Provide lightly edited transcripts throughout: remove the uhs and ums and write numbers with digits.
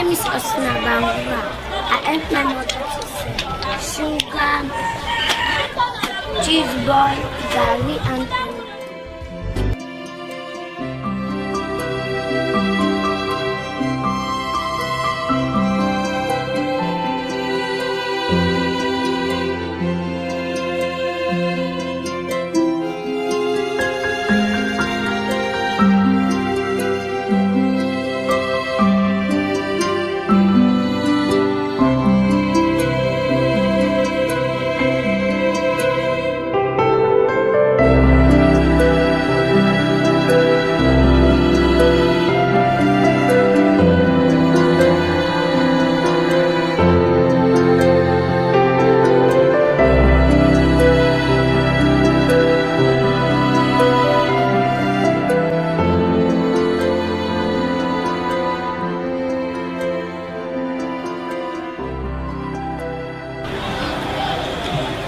name is Osuna Bangura. I help my mother to sell sugar, cheese ball, garlic, and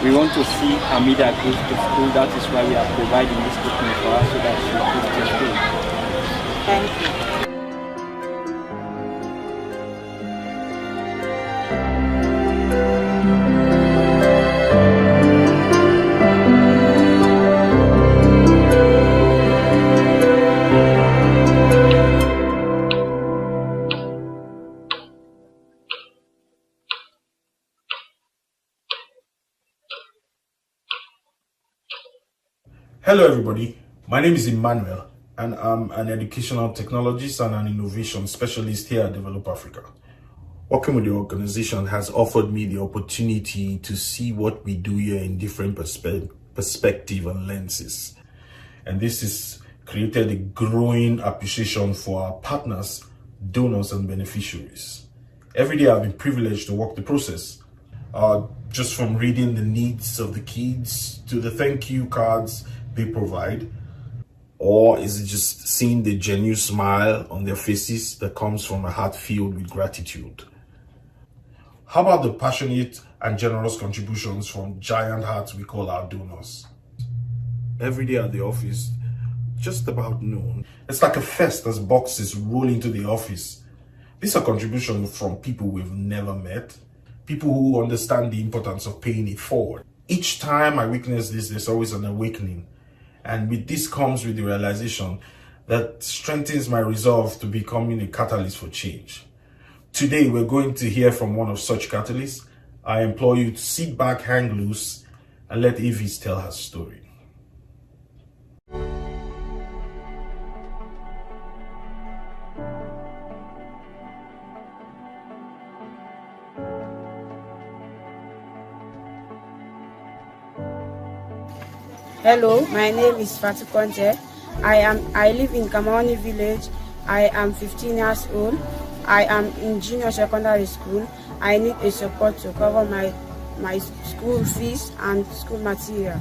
we want to see Amida goes to school. That is why we are providing this cooking for her so that she goes to school. Thank you. Hello everybody, my name is Emmanuel and I'm an educational technologist and an innovation specialist here at Develop Africa. Working with the organization has offered me the opportunity to see what we do here in different perspective and lenses. And this has created a growing appreciation for our partners, donors and beneficiaries. Every day I've been privileged to walk the process. Just from reading the needs of the kids to the thank you cards they provide, or is it just seeing the genuine smile on their faces that comes from a heart filled with gratitude? How about the passionate and generous contributions from giant hearts we call our donors? Every day at the office, just about noon, it's like a fest as boxes roll into the office. These are contributions from people we've never met, people who understand the importance of paying it forward. Each time I witness this, there's always an awakening. And with this comes with the realization that strengthens my resolve to becoming a catalyst for change. Today, we're going to hear from one of such catalysts. I implore you to sit back, hang loose, and let Avis tell her story. Hello, my name is Fatu Konte. I live in Kamaoni village. I am 15 years old. I am in junior secondary school. I need a support to cover my school fees and school material.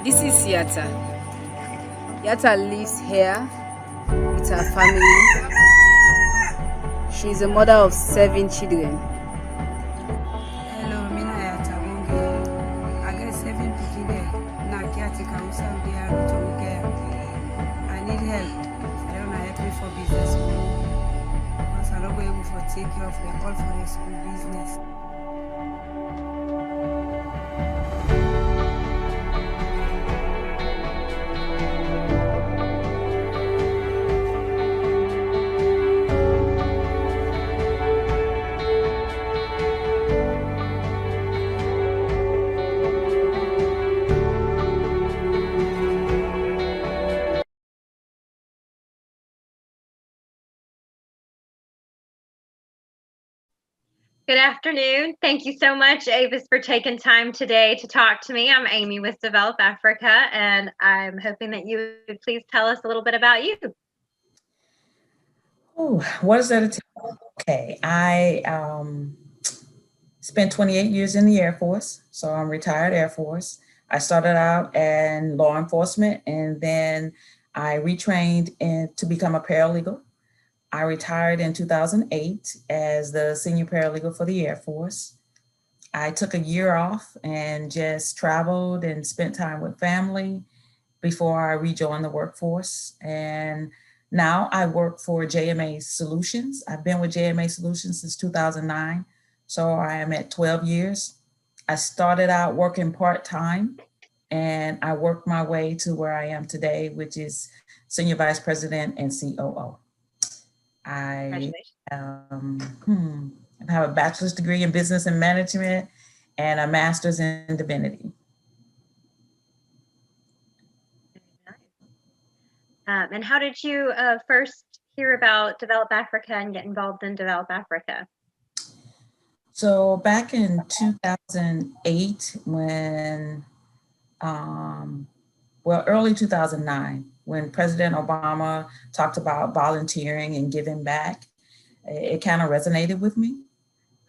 This is Yata. Yata lives here with her family. She is a mother of 7 children. Hello, Mina Yata Bonge. I get 7 people there. Now, caretaker, I'm Saudi Arabia. I need help. They don't help me for business. Because I'm not able to take care of them all for the school business. Good afternoon. Thank you so much, Avis, for taking time today to talk to me. I'm Amy with Develop Africa, and I'm hoping that you would please tell us a little bit about you. Oh, what is that? Okay, I spent 28 years in the Air Force, so I'm retired Air Force. I started out in law enforcement, and then I retrained to become a paralegal. I retired in 2008 as the senior paralegal for the Air Force. I took a year off and just traveled and spent time with family before I rejoined the workforce. And now I work for JMA Solutions. I've been with JMA Solutions since 2009. So I am at 12 years. I started out working part-time and I worked my way to where I am today, which is Senior Vice President and COO. I have a bachelor's degree in business and management and a master's in divinity. And how did you first hear about Develop Africa and get involved in Develop Africa? So back in 2008, when, early 2009, when President Obama talked about volunteering and giving back, it kind of resonated with me.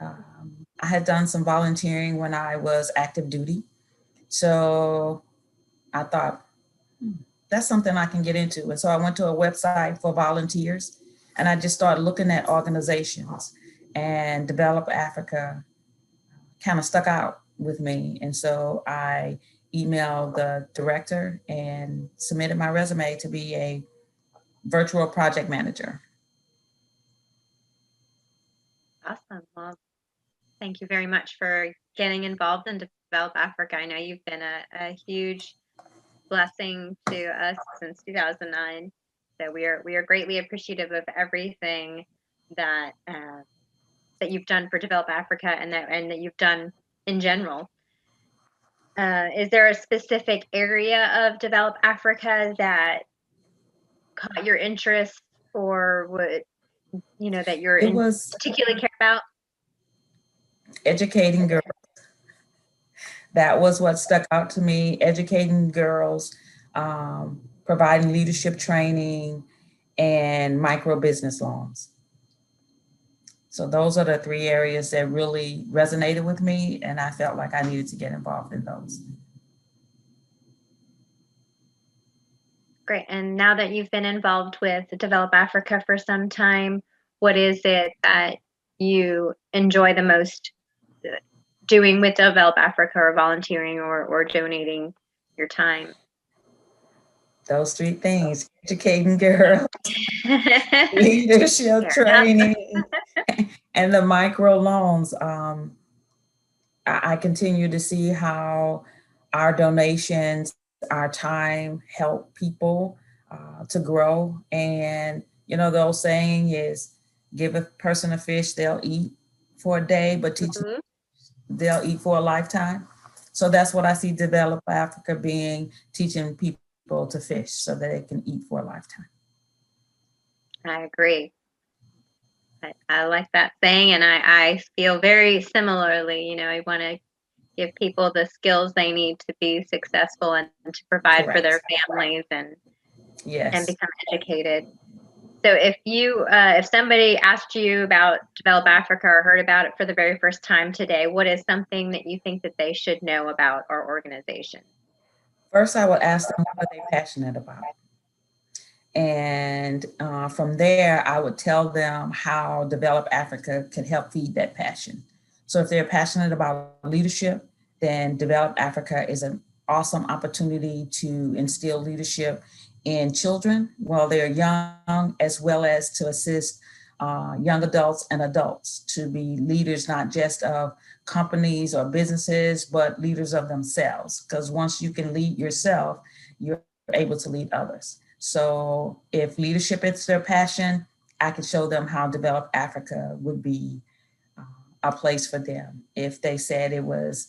I had done some volunteering when I was active duty. So I thought, that's something I can get into. And so I went to a website for volunteers and I just started looking at organizations, and Develop Africa kind of stuck out with me. And so I emailed the director and submitted my resume to be a virtual project manager. Awesome. Well, thank you very much for getting involved in Develop Africa. I know you've been a huge blessing to us since 2009. So we are greatly appreciative of everything that that you've done for Develop Africa and that you've done in general. Is there a specific area of Develop Africa that caught your interest, or would that you're particularly care about? Educating girls. That was what stuck out to me, educating girls, providing leadership training, and micro business loans. So those are the three areas that really resonated with me, and I felt like I needed to get involved in those. Great. And now that you've been involved with Develop Africa for some time, what is it that you enjoy the most doing with Develop Africa, or volunteering, or donating your time? Those three things: educating girls, leadership training, and the micro loans. I continue to see how our donations, our time help people to grow. And the old saying is, give a person a fish, they'll eat for a day, but teach them, they'll eat for a lifetime. So that's what I see Develop Africa being, teaching people to fish so that they can eat for a lifetime. I agree. I like that saying, and I feel very similarly. I want to give people the skills they need to be successful and to provide for their families and become educated. So if somebody asked you about Develop Africa or heard about it for the very first time today, what is something that you think that they should know about our organization? First, I would ask them, what are they passionate about? And from there, I would tell them how Develop Africa can help feed that passion. So if they're passionate about leadership, then Develop Africa is an awesome opportunity to instill leadership in children while they're young, as well as to assist young adults and adults to be leaders, not just of companies or businesses, but leaders of themselves. Because once you can lead yourself, you're able to lead others. So if leadership is their passion, I can show them how Develop Africa would be a place for them. If they said it was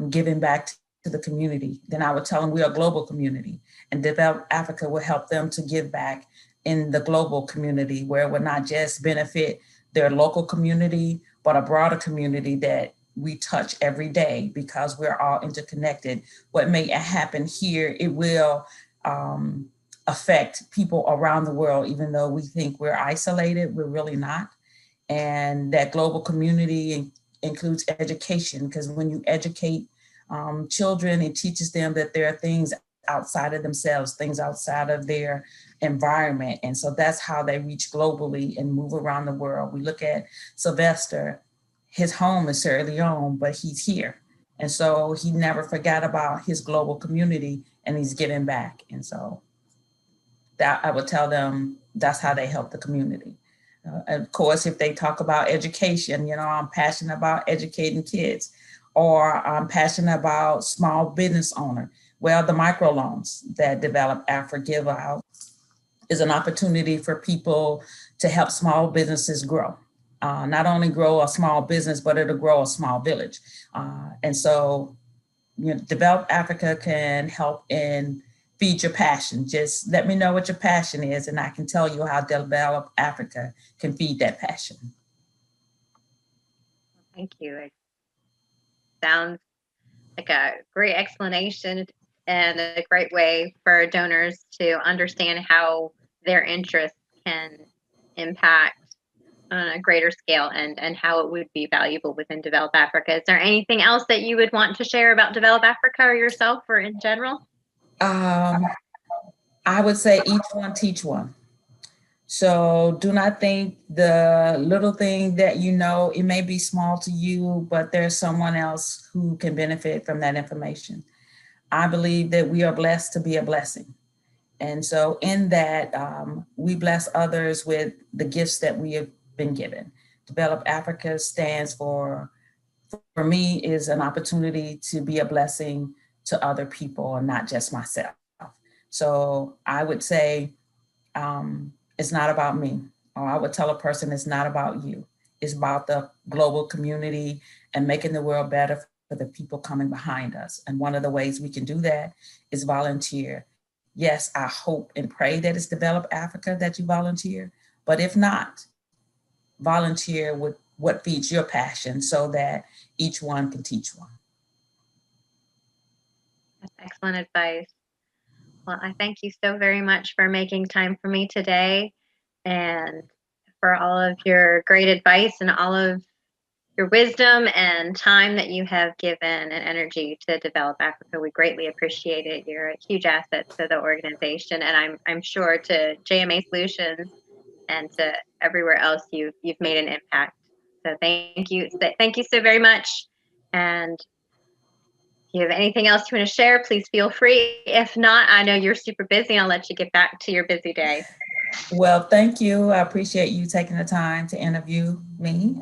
giving back to the community, then I would tell them we're a global community, and Develop Africa will help them to give back in the global community, where it would not just benefit their local community, but a broader community that we touch every day, because we're all interconnected. What may happen here, it will affect people around the world, even though we think we're isolated, we're really not. And that global community includes education, because when you educate children, it teaches them that there are things outside of themselves, things outside of their environment. And so that's how they reach globally and move around the world. We look at Sylvester, his home is Sierra Leone, but he's here. And so he never forgot about his global community, and he's giving back. And so that I would tell them that's how they help the community. Of course, if they talk about education, you know, I'm passionate about educating kids, or I'm passionate about small business owner. Well, the microloans that Develop Africa give out is an opportunity for people to help small businesses grow. Not only grow a small business, but it'll grow a small village. And so, you know, Develop Africa can help in feed your passion. Just let me know what your passion is, and I can tell you how Develop Africa can feed that passion. Thank you. It sounds like a great explanation and a great way for donors to understand how their interests can impact on a greater scale, and how it would be valuable within Develop Africa. Is there anything else that you would want to share about Develop Africa or yourself or in general? I would say each one teach one. So do not think the little thing that you know, it may be small to you, but there's someone else who can benefit from that information. I believe that we are blessed to be a blessing. And so in that, we bless others with the gifts that we have been given. Develop Africa stands for me, is an opportunity to be a blessing to other people and not just myself. So I would say it's not about me, or I would tell a person it's not about you. It's about the global community and making the world better for the people coming behind us. And one of the ways we can do that is volunteer. Yes, I hope and pray that it's Develop Africa that you volunteer, but if not, volunteer with what feeds your passion so that each one can teach one. That's excellent advice. Well, I thank you so very much for making time for me today, and for all of your great advice and all of your wisdom and time that you have given and energy to Develop Africa. We greatly appreciate it. You're a huge asset to the organization, and I'm sure to JMA Solutions and to everywhere else you've made an impact. So thank you so very much. And if you have anything else you want to share, please feel free. If not, I know you're super busy. I'll let you get back to your busy day. Well, thank you. I appreciate you taking the time to interview me.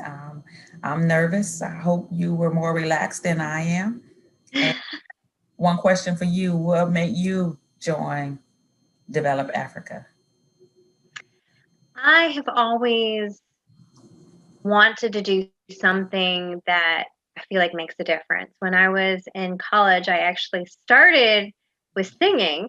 I'm nervous. I hope you were more relaxed than I am. And one question for you: what made you join Develop Africa? I have always wanted to do something that I feel like makes a difference. When I was in college, I actually started with singing,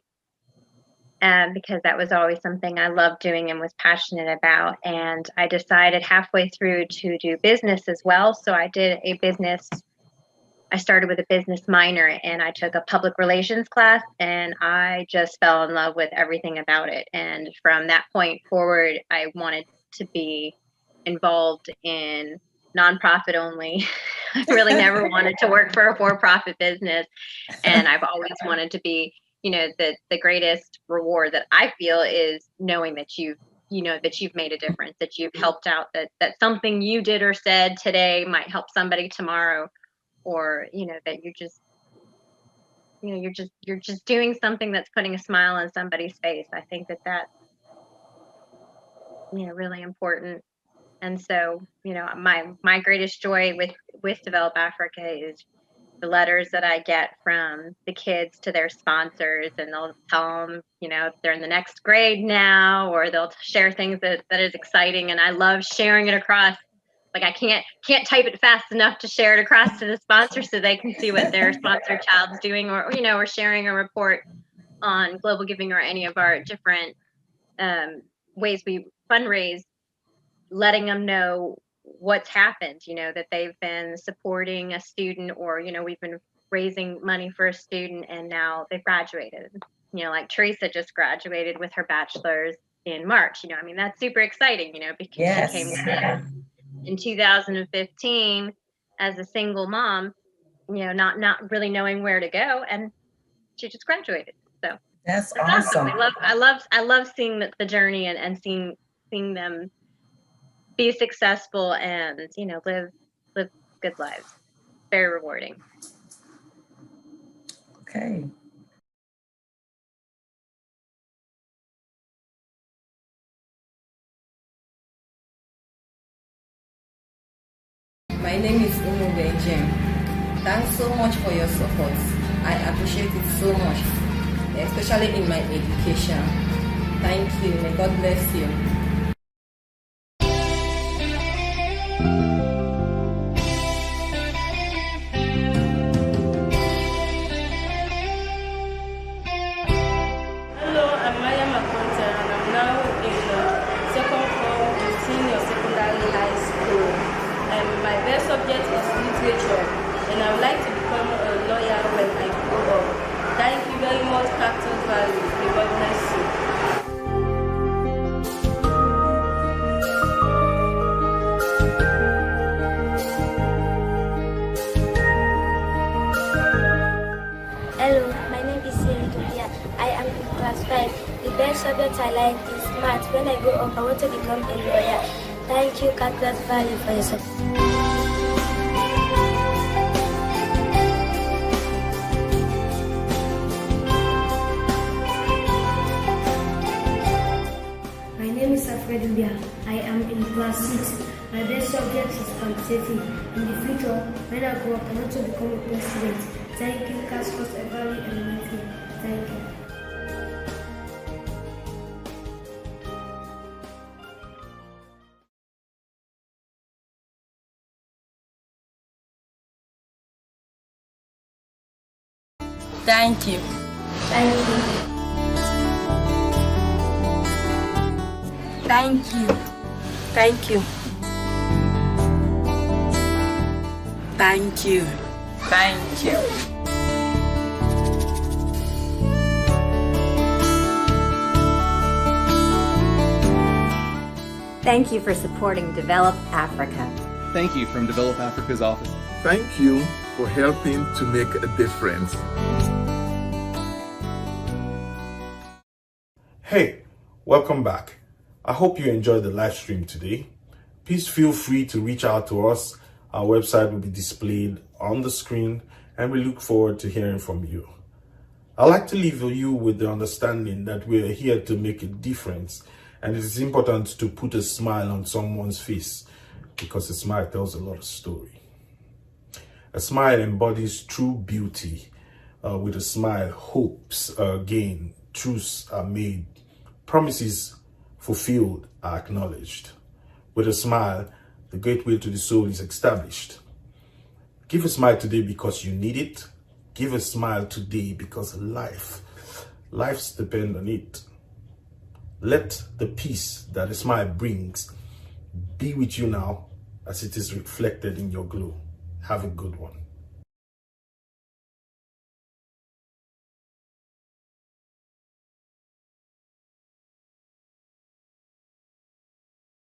because that was always something I loved doing and was passionate about. And I decided halfway through to do business as well. So I started with a business minor, and I took a public relations class, and I just fell in love with everything about it. And from that point forward, I wanted to be involved in nonprofit only. I really never wanted to work for a for-profit business. And I've always wanted to be, the greatest reward that I feel is knowing that you've made a difference, that you've helped out, that something you did or said today might help somebody tomorrow, or, that you're just doing something that's putting a smile on somebody's face. I think that's, really important. And so, my greatest joy with Develop Africa is the letters that I get from the kids to their sponsors, and they'll tell them, if they're in the next grade now, or they'll share things that is exciting. And I love sharing it across. Like, I can't type it fast enough to share it across to the sponsor so they can see what their sponsored child's doing, or, or sharing a report on Global Giving or any of our different ways we fundraise, letting them know what's happened, that they've been supporting a student, or, we've been raising money for a student and now they've graduated. Like Teresa just graduated with her bachelor's in March. That's super exciting, because Yes. she came in 2015 as a single mom, not really knowing where to go, and she just graduated. So That's That's awesome. I love seeing the journey and seeing them be successful and live good lives. Very rewarding. Okay. My name is Umu Benjem. Thanks so much for your support. I appreciate it so much, especially in my education. Thank you. May God bless you. Hello, I'm Maya Makonte and I'm now in the second form in senior secondary high school. And my best subject is literature, and I would like to become a lawyer when I grow up. Thank you very much, Cactus Valley. May God bless you. Hello, my name is Siri Dubia. I am in class 5. The best subject I like is math. When I grow up, I want to become a lawyer. Thank you, Cactus Valley, for your support. My name is Alfred Dubia. I am in class 6. My best subject is quantitative. In the future, when I grow up, I want to become a president. Thank you, Cascos Valley Elementary. Thank you. Thank you. Thank you. Thank you. Thank you. Thank you. Thank you. Thank you for supporting Develop Africa. Thank you from Develop Africa's office. Thank you for helping to make a difference. Hey, welcome back. I hope you enjoyed the live stream today. Please feel free to reach out to us. Our website will be displayed on the screen, and we look forward to hearing from you. I'd like to leave you with the understanding that we are here to make a difference, and it is important to put a smile on someone's face, because a smile tells a lot of story. A smile embodies true beauty. With a smile, hopes are gained, truths are made, promises fulfilled are acknowledged. With a smile, the gateway to the soul is established. Give a smile today because you need it. Give a smile today because lives depend on it. Let the peace that a smile brings be with you now as it is reflected in your glow. Have a good one.